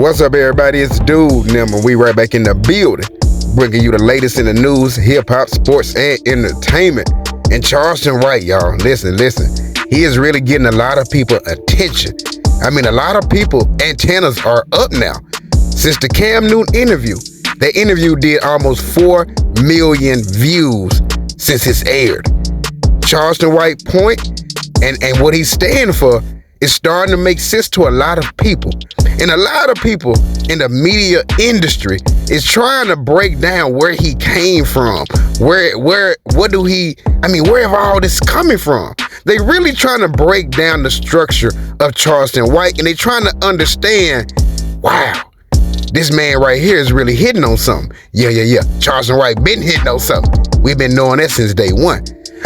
What's up, everybody? It's Dude Nimmer. We right back in the building, bringing you the latest in the news, hip-hop, sports, and entertainment. And Charleston White, y'all, listen. He is really getting a lot of people attention. I mean, a lot of people, antennas are up now. Since the Cam Newton interview, that interview did almost 4 million views since it's aired. Charleston White point and what he's standing for is starting to make sense to a lot of people. And a lot of people in the media industry is trying to break down where he came from. Where have all this coming from? They really trying to break down the structure of Charleston White, and they trying to understand, wow, this man right here is really hitting on something. Yeah. Charleston White been hitting on something. We've been knowing that since day one.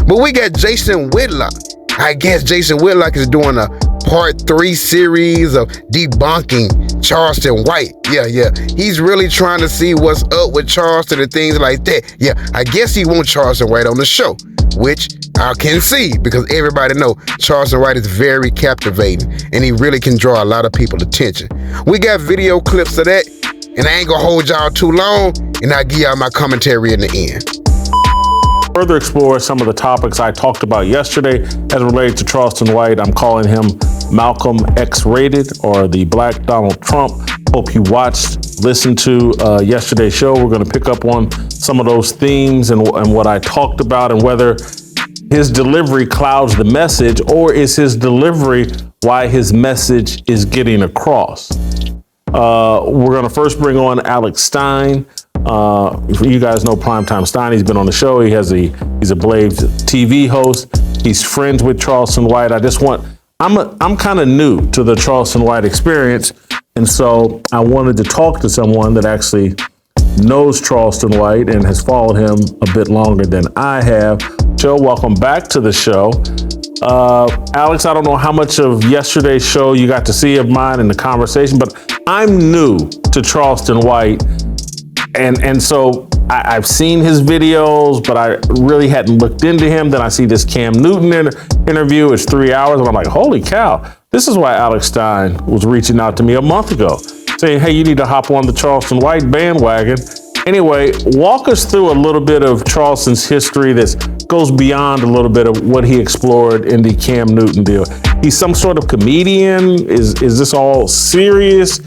But we got Jason Whitlock. I guess Jason Whitlock is doing a part 3 series of debunking Charleston White. Yeah. He's really trying to see what's up with Charleston and things like that. Yeah, I guess he wants Charleston White on the show, which I can see because everybody know Charleston White is very captivating and he really can draw a lot of people's attention. We got video clips of that, and I ain't gonna hold y'all too long, and I'll give y'all my commentary in the end. Further explore some of the topics I talked about yesterday as related to Charleston White. I'm calling him Malcolm X-rated, or the Black Donald Trump. Hope you watched, listened to yesterday's show. We're going to pick up on some of those themes and what I talked about, and whether his delivery clouds the message, or is his delivery why his message is getting across. We're going to first bring on Alex Stein. You guys know Primetime Stein. He's been on the show. He's a Blaze TV host. He's friends with Charleston White. I'm kind of new to the Charleston White experience, and so I wanted to talk to someone that actually knows Charleston White and has followed him a bit longer than I have. Joe, welcome back to the show. Alex, I don't know how much of yesterday's show you got to see of mine in the conversation, but I'm new to Charleston White. And so I've seen his videos, but I really hadn't looked into him. Then I see this Cam Newton interview. It's 3 hours, and I'm like, holy cow. This is why Alex Stein was reaching out to me a month ago, saying, hey, you need to hop on the Charleston White bandwagon. Anyway, walk us through a little bit of Charleston's history that goes beyond a little bit of what he explored in the Cam Newton deal. He's some sort of comedian. Is this all serious?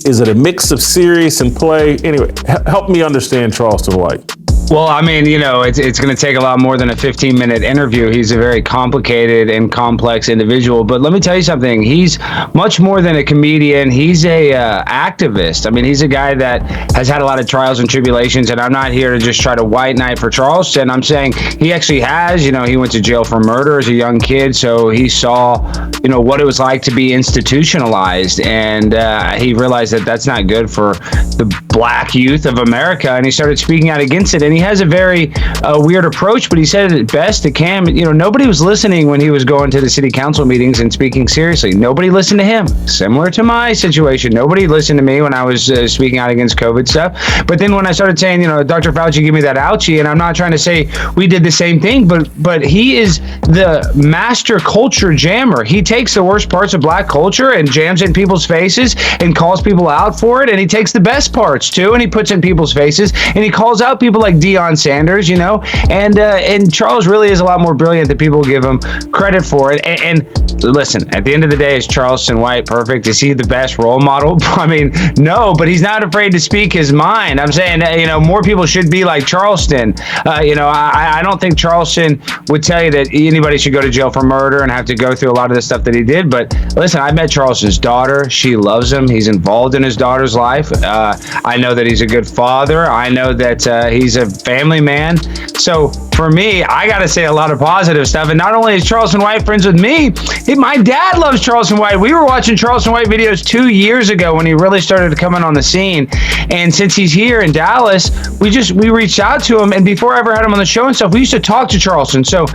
Is it a mix of serious and play? Anyway, help me understand Charleston White. Well, I mean, it's going to take a lot more than a 15-minute interview. He's a very complicated and complex individual. But let me tell you something. He's much more than a comedian. He's a activist. I mean, he's a guy that has had a lot of trials and tribulations. And I'm not here to just try to white knight for Charleston. I'm saying he actually has. He went to jail for murder as a young kid. So he saw, what it was like to be institutionalized. And he realized that that's not good for the black youth of America. And he started speaking out against it. And he has a very weird approach, but he said it best to Cam. Nobody was listening when he was going to the city council meetings and speaking seriously. Nobody listened to him. Similar to my situation. Nobody listened to me when I was speaking out against COVID stuff. But then when I started saying, Dr. Fauci, give me that ouchie, and I'm not trying to say we did the same thing, but he is the master culture jammer. He takes the worst parts of black culture and jams it in people's faces and calls people out for it, and he takes the best parts too and he puts in people's faces and he calls out people like Deion Sanders, and Charles really is a lot more brilliant than people give him credit for it. And listen, at the end of the day, is Charleston White perfect? Is he the best role model? I mean, no, but he's not afraid to speak his mind. I'm saying, more people should be like Charleston. I don't think Charleston would tell you that anybody should go to jail for murder and have to go through a lot of the stuff that he did. But listen, I met Charleston's daughter. She loves him. He's involved in his daughter's life. I know that he's a good father. I know that he's a family man. So for me, I got to say a lot of positive stuff. And not only is Charleston White friends with me, my dad loves Charleston White. We were watching Charleston White videos 2 years ago when he really started coming on the scene. And since he's here in Dallas, we reached out to him. And before I ever had him on the show and stuff, we used to talk to Charleston. So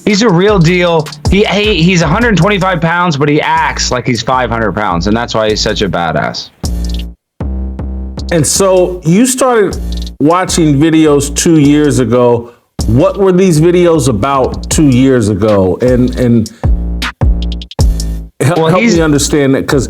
he's a real deal. He's 125 pounds, but he acts like he's 500 pounds. And that's why he's such a badass. And so you started watching videos 2 years ago. What were these videos about 2 years ago? And help me understand that, because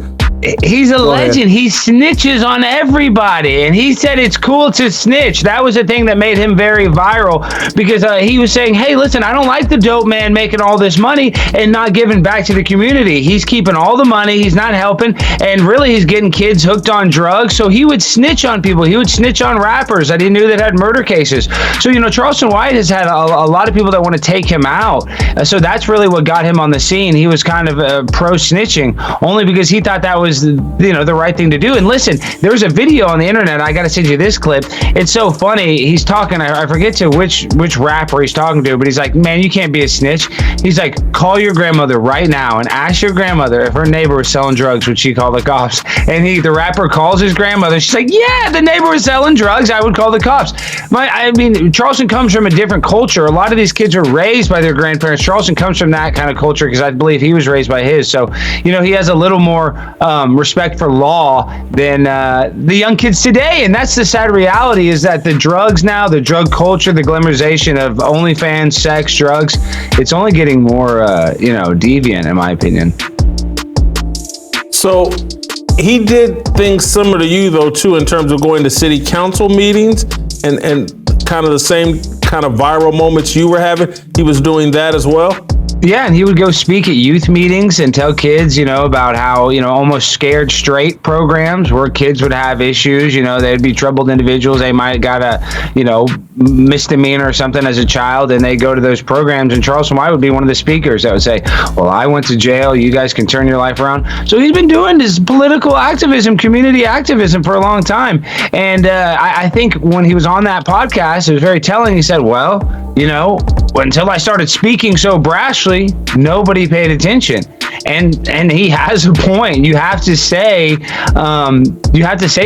He's a legend. He snitches on everybody, and he said it's cool to snitch. That was the thing that made him very viral, because he was saying, hey, listen, I don't like the dope man making all this money and not giving back to the community. He's keeping all the money. He's not helping, and really he's getting kids hooked on drugs. So he would snitch on people. He would snitch on rappers that he knew that had murder cases. So, Charleston White has had a lot of people that want to take him out. So that's really what got him on the scene. He was kind of pro snitching, only because he thought that was the right thing to do. And listen, there was a video on the internet. I got to send you this clip. It's so funny. He's talking. I forget to which rapper he's talking to, but he's like, man, you can't be a snitch. He's like, call your grandmother right now and ask your grandmother if her neighbor was selling drugs, would she call the cops? And the rapper calls his grandmother. She's like, yeah, the neighbor was selling drugs. I would call the cops. Charleston comes from a different culture. A lot of these kids were raised by their grandparents. Charleston comes from that kind of culture, because I believe he was raised by his. So, he has a little more respect for law than the young kids today. And that's the sad reality, is that the drugs now, the drug culture, the glamorization of OnlyFans, sex, drugs, it's only getting more, deviant, in my opinion. So he did things similar to you, though, too, in terms of going to city council meetings and kind of the same kind of viral moments you were having. He was doing that as well. Yeah, and he would go speak at youth meetings and tell kids, about how, almost scared straight programs where kids would have issues. They'd be troubled individuals. They might got a, misdemeanor or something as a child, and they go to those programs. And Charleston White would be one of the speakers that would say, well, I went to jail. You guys can turn your life around. So he's been doing this political activism, community activism for a long time. And I think when he was on that podcast, it was very telling. He said, well, until I started speaking so brashly, nobody paid attention. And he has a point. You have to say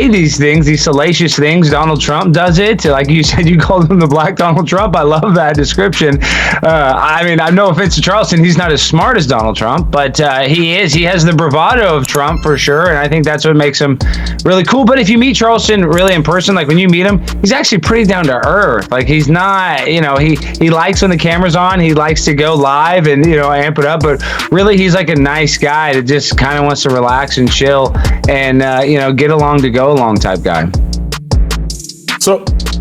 these things, these salacious things. Donald Trump does it. Like you said, you called him the Black Donald Trump. I love that description. I have no offense to Charleston. He's not as smart as Donald Trump, but he is. He has the bravado of Trump for sure. And I think that's what makes him really cool. But if you meet Charleston really in person, like when you meet him, he's actually pretty down to earth. Like he's not, he likes when the camera's on. He likes to go live and, amp it up. But really, he's like a nice guy that just kind of wants to relax and chill and, get along to go along type guy. So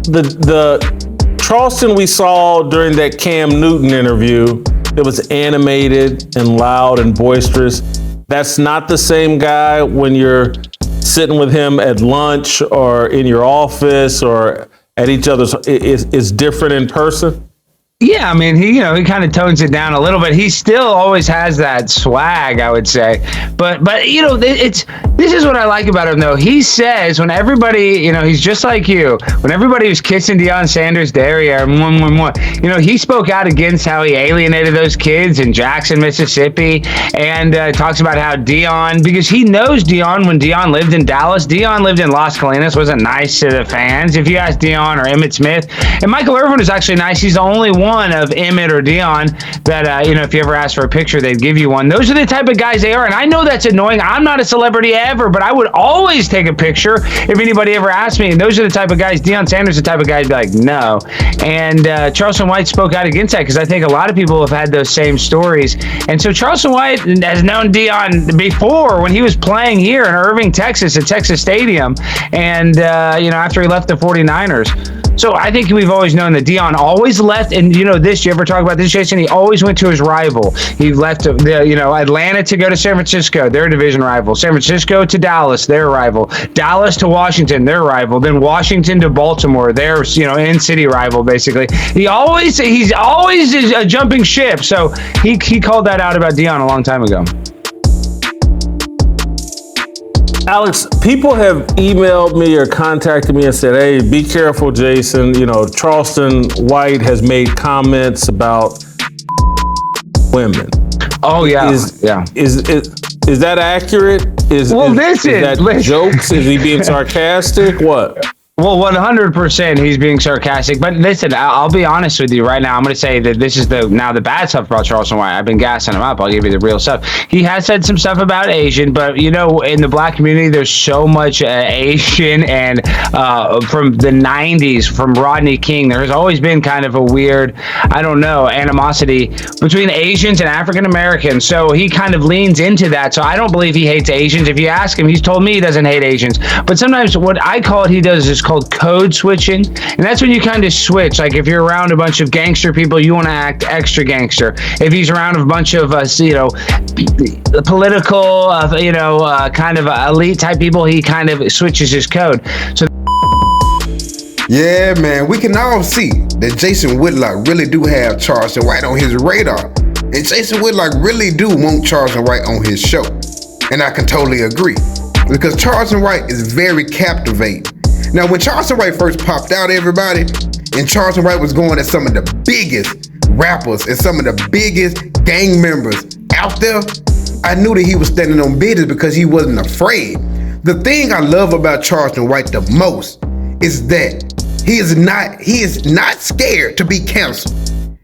the Charleston we saw during that Cam Newton interview, it was animated and loud and boisterous. That's not the same guy when you're sitting with him at lunch or in your office or at each other's. It's different in person. Yeah, he kind of tones it down a little bit. He still always has that swag, I would say. But this is what I like about him, though. He says when everybody, he's just like you. When everybody was kissing Deion Sanders' derriere, he spoke out against how he alienated those kids in Jackson, Mississippi, and talks about how Deion, because he knows Deion when Deion lived in Dallas. Deion lived in Las Colinas, wasn't nice to the fans. If you ask Deion or Emmitt Smith, and Michael Irvin is actually nice. He's the only one of Emmett or Deion that, if you ever ask for a picture, they'd give you one. Those are the type of guys they are. And I know that's annoying. I'm not a celebrity ever, but I would always take a picture if anybody ever asked me. And those are the type of guys. Deion Sanders is the type of guy to be like, no. And Charleston White spoke out against that, because I think a lot of people have had those same stories. And so Charleston White has known Deion before when he was playing here in Irving, Texas, at Texas Stadium. And, after he left the 49ers. So I think we've always known that Deion always left, and you ever talk about this, Jason? He always went to his rival. He left Atlanta to go to San Francisco, their division rival. San Francisco to Dallas, their rival. Dallas to Washington, their rival. Then Washington to Baltimore, their in-city rival, basically. He's always a jumping ship. So he called that out about Deion a long time ago. Alex, people have emailed me or contacted me and said, hey, be careful, Jason. Charleston White has made comments about women. Oh, yeah. Is that accurate? Is that jokes? Is he being sarcastic? What? Well, 100% he's being sarcastic. But listen, I'll be honest with you right now. I'm going to say that this is the bad stuff about Charleston White. I've been gassing him up. I'll give you the real stuff. He has said some stuff about Asian, but in the black community, there's so much Asian, and from the 90s, from Rodney King, there's always been kind of a weird, I don't know, animosity between Asians and African Americans. So he kind of leans into that. So I don't believe he hates Asians. If you ask him, he's told me he doesn't hate Asians. But sometimes what I call it, he does is called code switching, and that's when you kind of switch. Like if you're around a bunch of gangster people, you want to act extra gangster. If he's around a bunch of political kind of elite type people, he kind of switches his code. So yeah, man, we can all see that Jason Whitlock really do have Charleston White on his radar, and Jason Whitlock really do want Charleston White on his show, and I can totally agree, because Charleston White is very captivating. Now, when Charleston White first popped out, everybody, and Charleston White was going at some of the biggest rappers and some of the biggest gang members out there, I knew that he was standing on business because he wasn't afraid. The thing I love about Charleston White the most is that he is not scared to be canceled.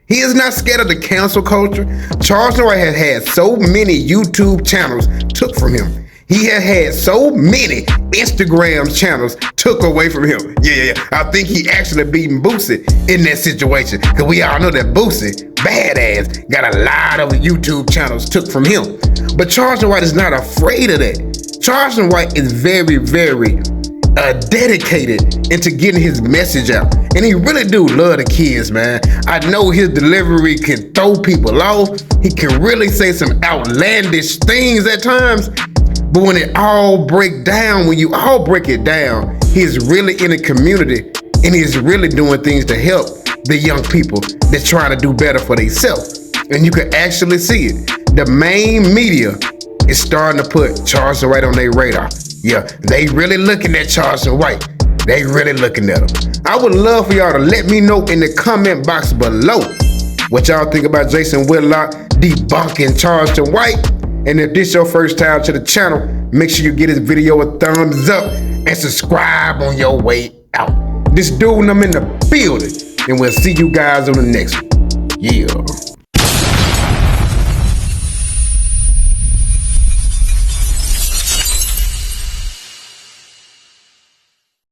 He is not scared of the cancel culture. Charleston White has had so many YouTube channels took from him. He had so many Instagram channels took away from him. Yeah. I think he actually beaten Boosie in that situation, because we all know that Boosie, badass, got a lot of YouTube channels took from him. But Charleston White is not afraid of that. Charleston White is very, very dedicated into getting his message out. And he really do love the kids, man. I know his delivery can throw people off. He can really say some outlandish things at times. But when it all break down, when you all break it down, he's really in the community, and he's really doing things to help the young people that's trying to do better for themselves. And you can actually see it. The main media is starting to put Charleston White on their radar. Yeah, they really looking at Charleston White. They really looking at him. I would love for y'all to let me know in the comment box below what y'all think about Jason Whitlock debunking Charleston White. And if this is your first time to the channel, make sure you give this video a thumbs up and subscribe on your way out. This dude, I'm in the building, and we'll see you guys on the next one. Yeah.